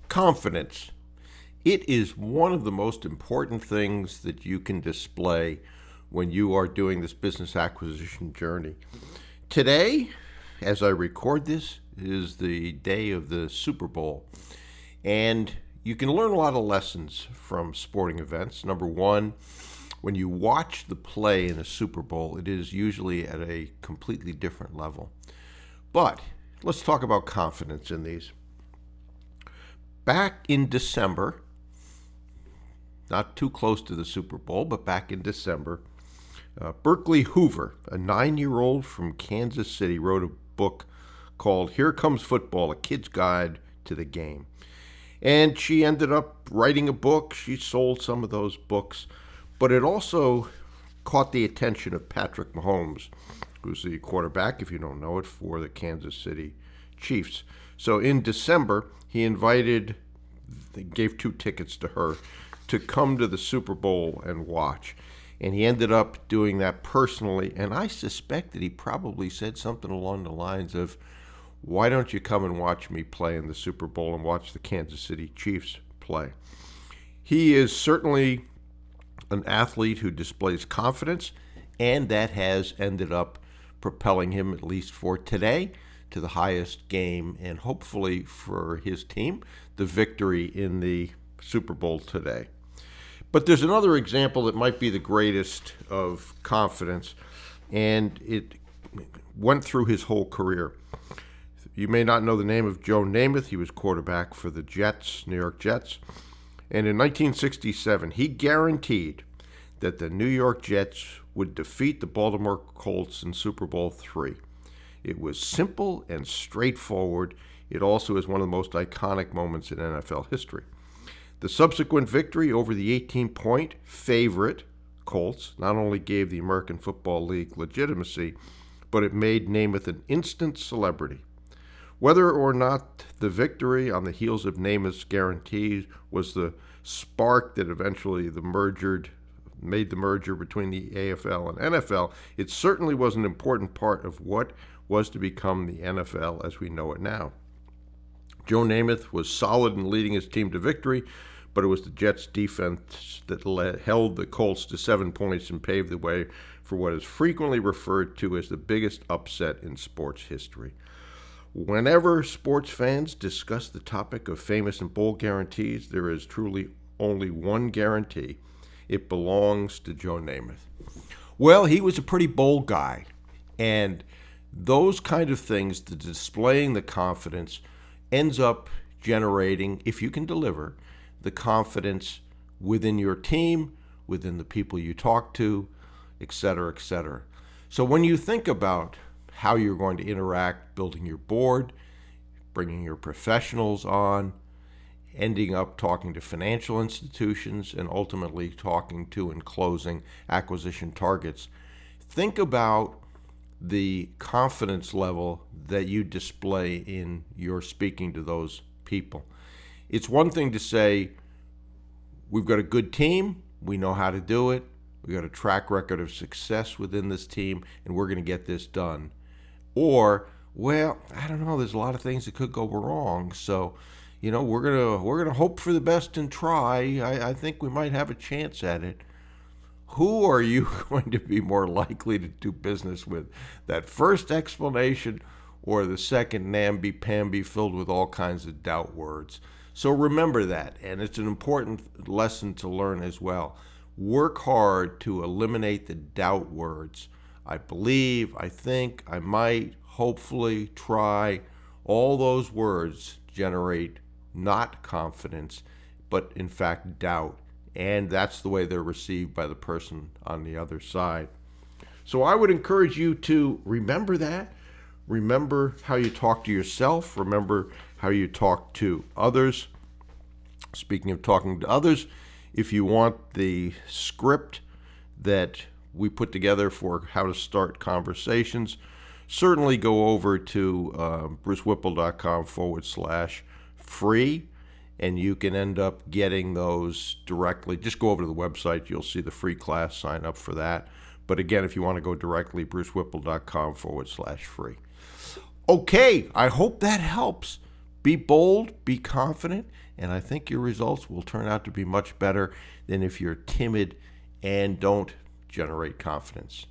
Confidence. It is one of the most important things that you can display when you are doing this business acquisition journey. Today, as I record this, is the day of the Super Bowl. And you can learn a lot of lessons from sporting events. Number one, when you watch the play in a Super Bowl, it is usually at a completely different level. But let's talk about confidence in these. Back in December, not too close to the Super Bowl, but back in December, Berkeley Hoover, a 9-year-old from Kansas City, wrote a book called Here Comes Football, A Kid's Guide to the Game. And she ended up writing a book. She sold some of those books, but it also caught the attention of Patrick Mahomes, who's the quarterback, if you don't know it, for the Kansas City Chiefs. So in December, he gave 2 tickets to her to come to the Super Bowl and watch. And he ended up doing that personally. And I suspect that he probably said something along the lines of, why don't you come and watch me play in the Super Bowl and watch the Kansas City Chiefs play? He is certainly an athlete who displays confidence, and that has ended up propelling him, at least for today, to the highest game, and hopefully for his team, the victory in the Super Bowl today. But there's another example that might be the greatest of confidence, and it went through his whole career. You may not know the name of Joe Namath. He was quarterback for the Jets, New York Jets. And in 1967, he guaranteed that the New York Jets would defeat the Baltimore Colts in Super Bowl III. It was simple and straightforward. It also is one of the most iconic moments in NFL history. The subsequent victory over the 18-point favorite Colts not only gave the American Football League legitimacy, but it made Namath an instant celebrity. Whether or not the victory on the heels of Namath's guarantee was the spark that eventually made the merger between the AFL and NFL, it certainly was an important part of what was to become the NFL as we know it now. Joe Namath was solid in leading his team to victory, but it was the Jets' defense that held the Colts to 7 points and paved the way for what is frequently referred to as the biggest upset in sports history. Whenever sports fans discuss the topic of famous and bold guarantees, there is truly only one guarantee. It belongs to Joe Namath. Well, he was a pretty bold guy, and those kind of things, the displaying the confidence, ends up generating, if you can deliver, the confidence within your team, within the people you talk to, et cetera, et cetera. So when you think about how you're going to interact, building your board, bringing your professionals on, ending up talking to financial institutions, and ultimately talking to and closing acquisition targets, think about the confidence level that you display in your speaking to those people. It's one thing to say, we've got a good team, we know how to do it, we've got a track record of success within this team, and we're going to get this done. Or, well, I don't know, there's a lot of things that could go wrong, so we're gonna hope for the best and try. I think we might have a chance at it. Who are you going to be more likely to do business with? That first explanation or the second namby-pamby filled with all kinds of doubt words? So remember that, and it's an important lesson to learn as well. Work hard to eliminate the doubt words. I believe, I think, I might, hopefully, try. All those words generate not confidence, but in fact doubt. And that's the way they're received by the person on the other side. So I would encourage you to remember that. Remember how you talk to yourself. Remember how you talk to others. Speaking of talking to others, if you want the script that we put together for how to start conversations, certainly go over to brucewhipple.com/free, and you can end up getting those directly. Just go over to the website. You'll see the free class. Sign up for that. But again, if you want to go directly, brucewhipple.com/free. Okay, I hope that helps. Be bold, be confident, and I think your results will turn out to be much better than if you're timid and don't generate confidence.